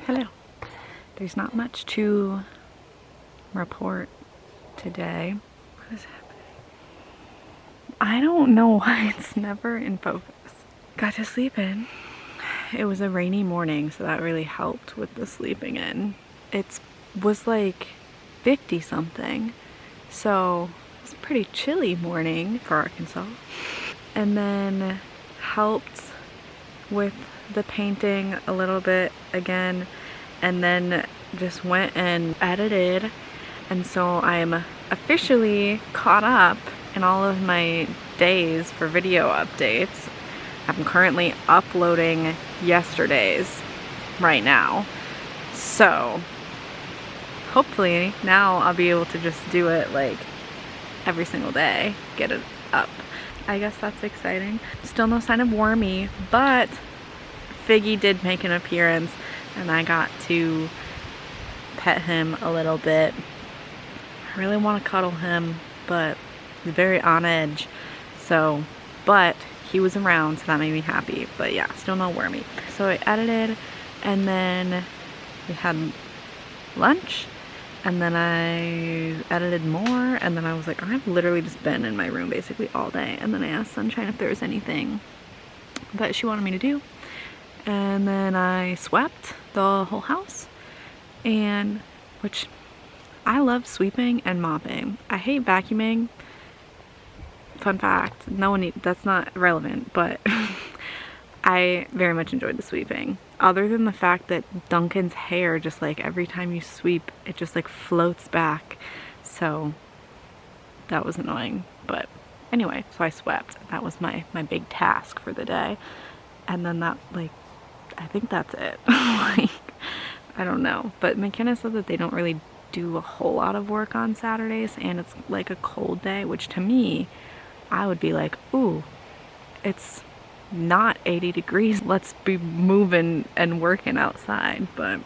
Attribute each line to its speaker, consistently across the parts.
Speaker 1: Hello. There's not much to report today. What is happening? I don't know why it's never in focus. Got to sleep in. It was a rainy morning, so that really helped with the sleeping in. It was like 50 something, so it's a pretty chilly morning for Arkansas. And then helped with the painting a little bit again, and then just went and edited, and so I'm officially caught up in all of my days for video updates. I'm currently uploading yesterday's right now, so hopefully now I'll be able to just do it like every single day, get it up. I guess that's exciting. Still no sign of Wormy, but Figgy did make an appearance and I got to pet him a little bit. I really want to cuddle him, but he's very on edge. So, but he was around, so that made me happy. But yeah, still no Wormy. So I edited, and then we had lunch, and then I edited more, and then I was like, I've literally just been in my room basically all day. And then I asked Sunshine if there was anything that she wanted me to do. And then I swept the whole house, and which I love sweeping and mopping. I hate vacuuming. Fun fact, that's not relevant, but I very much enjoyed the sweeping. Other than the fact that Duncan's hair, just like every time you sweep, it just like floats back. So that was annoying, but anyway, so I swept. That was my big task for the day. And then that, like, I think that's it. Like, I don't know. But McKenna said that they don't really do a whole lot of work on Saturdays, and it's like a cold day, which to me, I would be like, ooh, it's not 80 degrees. Let's be moving and working outside. But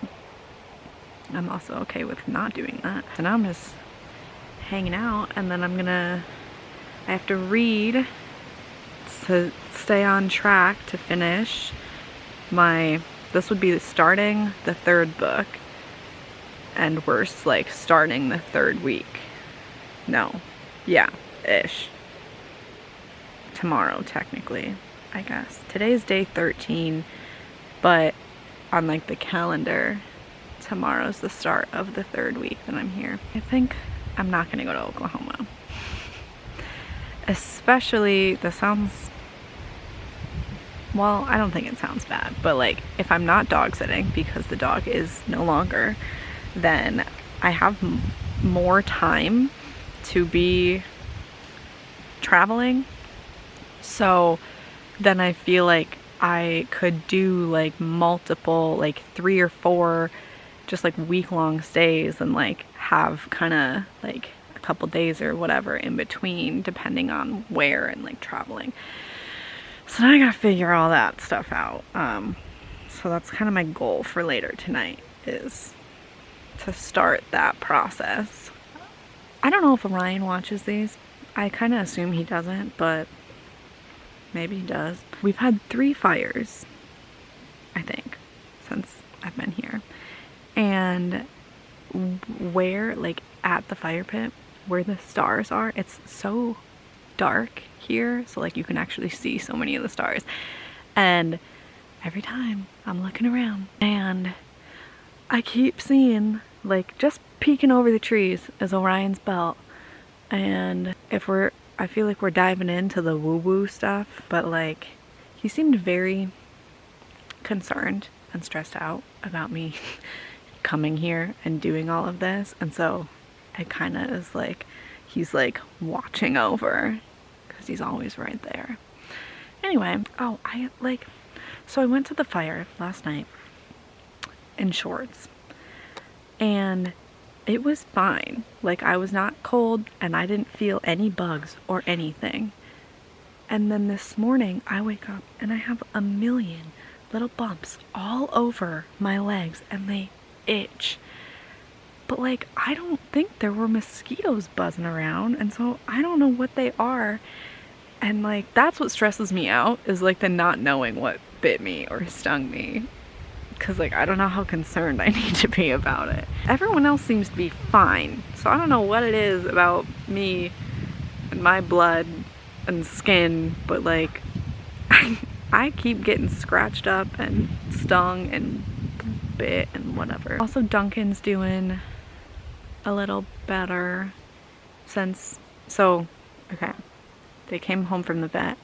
Speaker 1: I'm also okay with not doing that. So now I'm just hanging out, and then I have to read to stay on track to finish this would be starting the third book, and we're like starting the third week. No, yeah, ish. Tomorrow, technically, I guess. Today's day 13, but on like the calendar, tomorrow's the start of the third week that I'm here. I think I'm not gonna go to Oklahoma. Especially, well, I don't think it sounds bad, but like if I'm not dog sitting because the dog is no longer, then I have more time to be traveling. So then I feel like I could do like multiple, like 3 or 4 just like week-long stays, and like have kind of like a couple days or whatever in between, depending on where and like traveling. So now I gotta figure all that stuff out. So that's kind of my goal for later tonight, is to start that process. I don't know if Orion watches these. I kind of assume he doesn't, but maybe he does. We've had 3 fires, I think, since I've been here. And where, like at the fire pit, where the stars are, it's so dark here, so like you can actually see so many of the stars. And every time I'm looking around and I keep seeing, like, just peeking over the trees is Orion's belt. And I feel like we're diving into the woo-woo stuff, but like he seemed very concerned and stressed out about me coming here and doing all of this. And so it kind of is like he's like watching over, because he's always right there. Anyway, so I went to the fire last night in shorts, and it was fine. Like, I was not cold, and I didn't feel any bugs or anything. And then this morning I wake up and I have a million little bumps all over my legs, and they itch. But like, I don't think there were mosquitoes buzzing around, and so I don't know what they are. And like, that's what stresses me out, is like the not knowing what bit me or stung me. because like I don't know how concerned I need to be about it. Everyone else seems to be fine, so I don't know what it is about me and my blood and skin, but like I keep getting scratched up and stung and bit and whatever. Also, Duncan's doing a little better since, so okay, they came home from the vet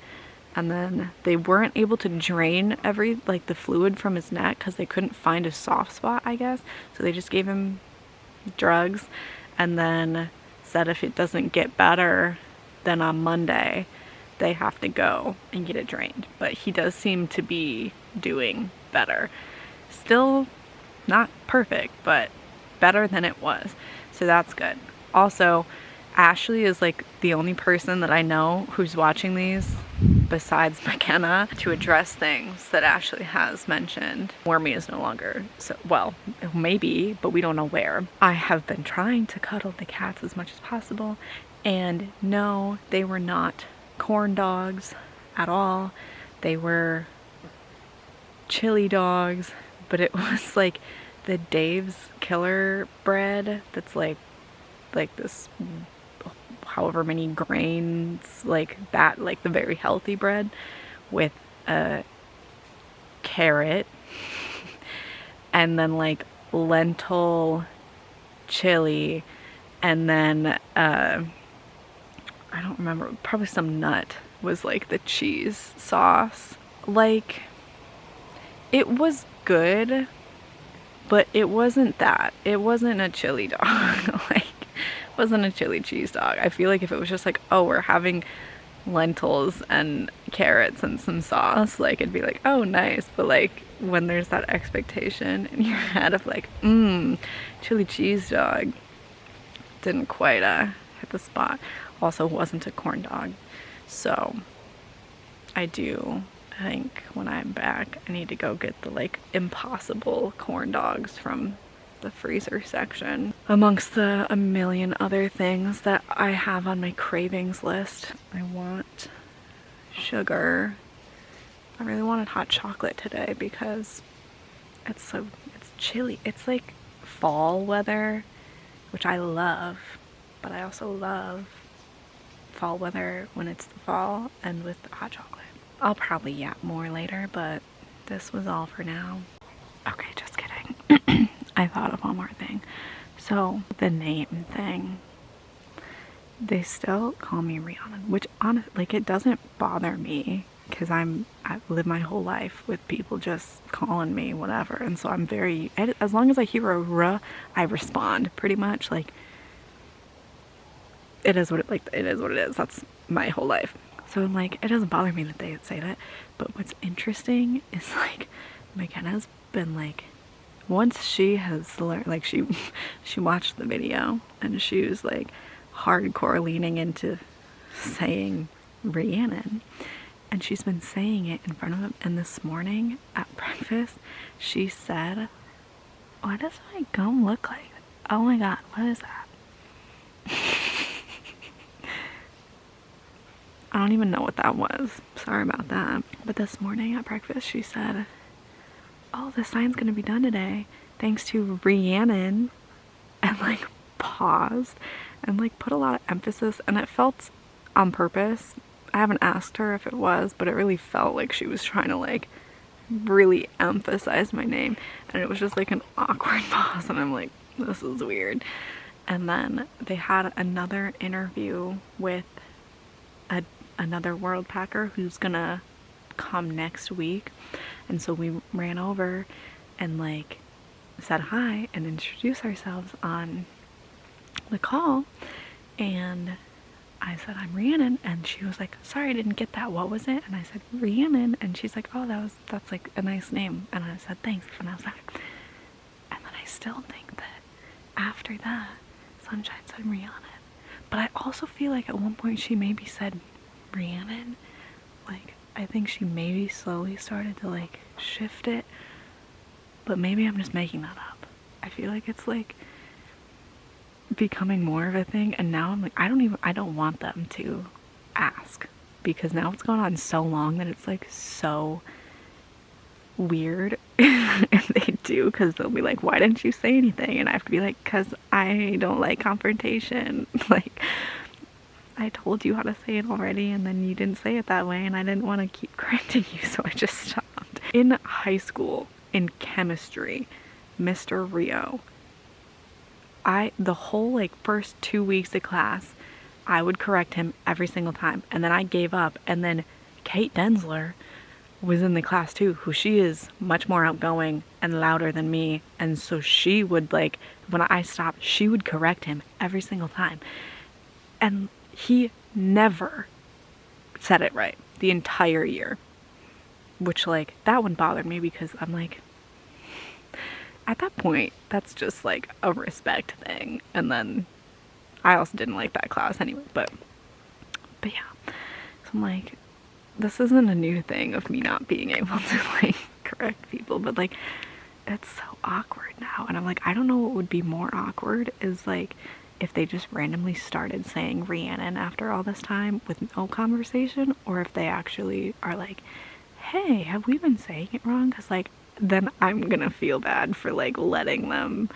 Speaker 1: and then they weren't able to drain the fluid from his neck because they couldn't find a soft spot, I guess. So they just gave him drugs and then said if it doesn't get better, then on Monday they have to go and get it drained. But he does seem to be doing better. Still not perfect, but better than it was. So that's good. Also, Ashley is like the only person that I know who's watching these besides McKenna to address things that Ashley has mentioned. Wormy is no longer, so, well, maybe, but we don't know where. I have been trying to cuddle the cats as much as possible, and no, they were not corn dogs at all. They were chili dogs, but it was like the Dave's Killer bread that's like this however many grains, like that, like the very healthy bread with a carrot and then like lentil chili and then I don't remember, probably some nut was like the cheese sauce. Like, it was good, but it wasn't that. It wasn't a chili dog. Like, it wasn't a chili cheese dog. I feel like if it was just like, oh, we're having lentils and carrots and some sauce, like it'd be like, oh, nice. But like when there's that expectation in your head of like, chili cheese dog, didn't quite hit the spot. Also wasn't a corn dog. So I think when I'm back I need to go get the like Impossible corn dogs from the freezer section, amongst a million other things that I have on my cravings list. I want sugar. I really wanted hot chocolate today because it's chilly. It's like fall weather, which I love, but I also love fall weather when it's the fall and with hot chocolate. I'll probably yap more later, but this was all for now. Okay, just kidding. I thought of one more thing. So the name thing, they still call me Rhiannon, which honestly, like, it doesn't bother me because I've lived my whole life with people just calling me whatever, and so I'm very, as long as I hear a R, I respond pretty much. Like, it is what it is. That's my whole life. So I'm like, it doesn't bother me that they say that. But what's interesting is like McKenna's been like, once she has learned, like she watched the video and she was like hardcore leaning into saying Rhiannon, and she's been saying it in front of him. And this morning at breakfast she said, what does my gum look like? Oh my god, what is that? I don't even know what that was. Sorry about that. But this morning at breakfast she said, oh, the sign's gonna be done today thanks to Rhiannon, and like paused and like put a lot of emphasis, and it felt on purpose. I haven't asked her if it was, but it really felt like she was trying to like really emphasize my name, and it was just like an awkward pause, and I'm like, this is weird. And then they had another interview with another world packer who's gonna come next week, and so we ran over and like said hi and introduced ourselves on the call, and I said, I'm Rhiannon, and she was like, sorry, I didn't get that, what was it? And I said, Rhiannon, and she's like, oh, that's like a nice name. And I said, thanks. And I was like, and then I still think that after that Sunshine said Rhiannon, but I also feel like at one point she maybe said Rhiannon. Like, I think she maybe slowly started to like shift it, but maybe I'm just making that up. I feel like it's like becoming more of a thing, and now I'm like, I don't want them to ask, because now it's gone on so long that it's like so weird if they do, because they'll be like, why didn't you say anything? And I have to be like, because I don't like confrontation. Like, I told you how to say it already, and then you didn't say it that way, and I didn't want to keep correcting you, so I just stopped. In high school, in chemistry, Mr. Rio, the whole like first 2 weeks of class, I would correct him every single time, and then I gave up, and then Kate Densler was in the class too, who she is much more outgoing and louder than me, and so she would, like, when I stopped, she would correct him every single time, and he never said it right the entire year, which, like, that one bothered me because I'm like, at that point, that's just like a respect thing. And then I also didn't like that class anyway, but yeah, so I'm like, this isn't a new thing of me not being able to like correct people, but like, it's so awkward now. And I'm like, I don't know what would be more awkward is like if they just randomly started saying Rhiannon after all this time with no conversation, or if they actually are like, hey, have we been saying it wrong? Because like, then I'm gonna feel bad for like letting them.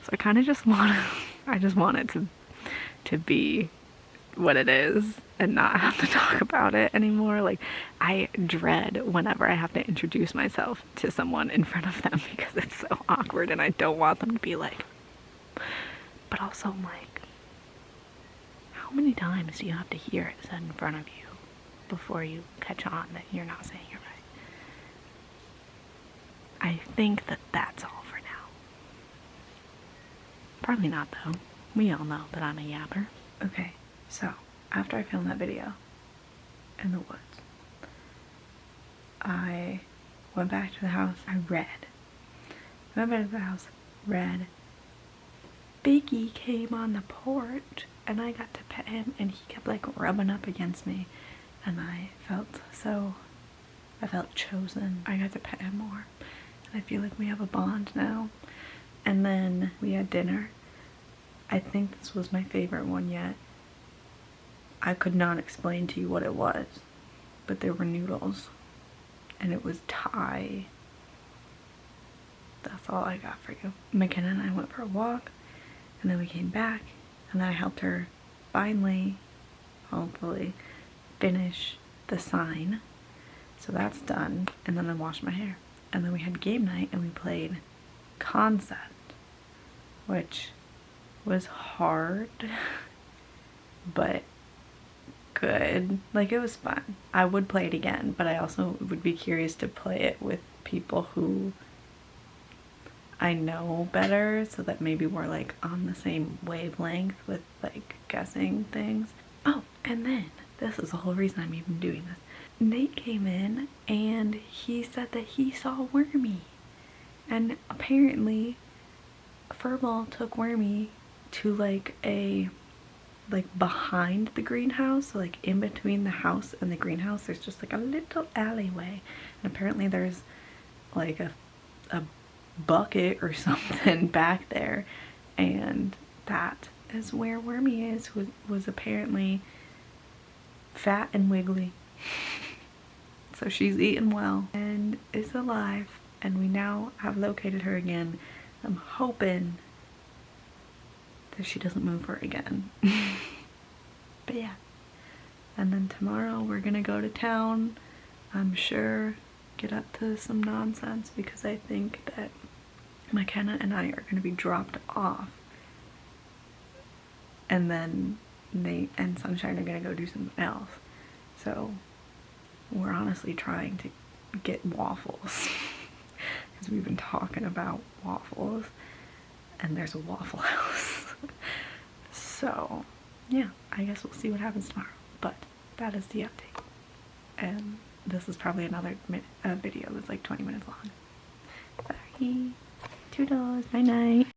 Speaker 1: So I kind of just want it to be what it is and not have to talk about it anymore. Like, I dread whenever I have to introduce myself to someone in front of them because it's so awkward and I don't want them to be like, but also I'm like, how many times do you have to hear it said in front of you before you catch on that you're not saying it right? I think that that's all for now. Probably not though. We all know that I'm a yapper. Okay, so after I filmed that video in the woods, I went back to the house. I read. Went back to the house, read. Biggie came on the porch and I got to pet him and he kept like rubbing up against me and I felt chosen. I got to pet him more. I feel like we have a bond now. And then we had dinner. I think this was my favorite one yet. I could not explain to you what it was, but there were noodles and it was Thai. That's all I got for you. McKenna and I went for a walk and then we came back and then I helped her finally, hopefully, finish the sign. So that's done, and then I washed my hair. And then we had game night and we played Concept, which was hard, but good. Like, it was fun. I would play it again, but I also would be curious to play it with people who I know better, so that maybe we're like on the same wavelength with like guessing things. Oh, and then this is the whole reason I'm even doing this. Nate came in and he said that he saw Wormy, and apparently Furball took Wormy to like behind the greenhouse, so like in between the house and the greenhouse there's just like a little alleyway, and apparently there's like a bucket or something back there, and that is where Wormy is. Was apparently fat and wiggly. So she's eating well and is alive, and we now have located her again. I'm hoping that she doesn't move her again. But yeah, and then tomorrow we're gonna go to town, I'm sure, get up to some nonsense, because I think that McKenna and I are gonna be dropped off, and then Nate and Sunshine are gonna go do something else. So we're honestly trying to get waffles because we've been talking about waffles, and there's a Waffle House. So yeah, I guess we'll see what happens tomorrow, but that is the update, and this is probably another video that's like 20 minutes long. Sorry. $2. Night night.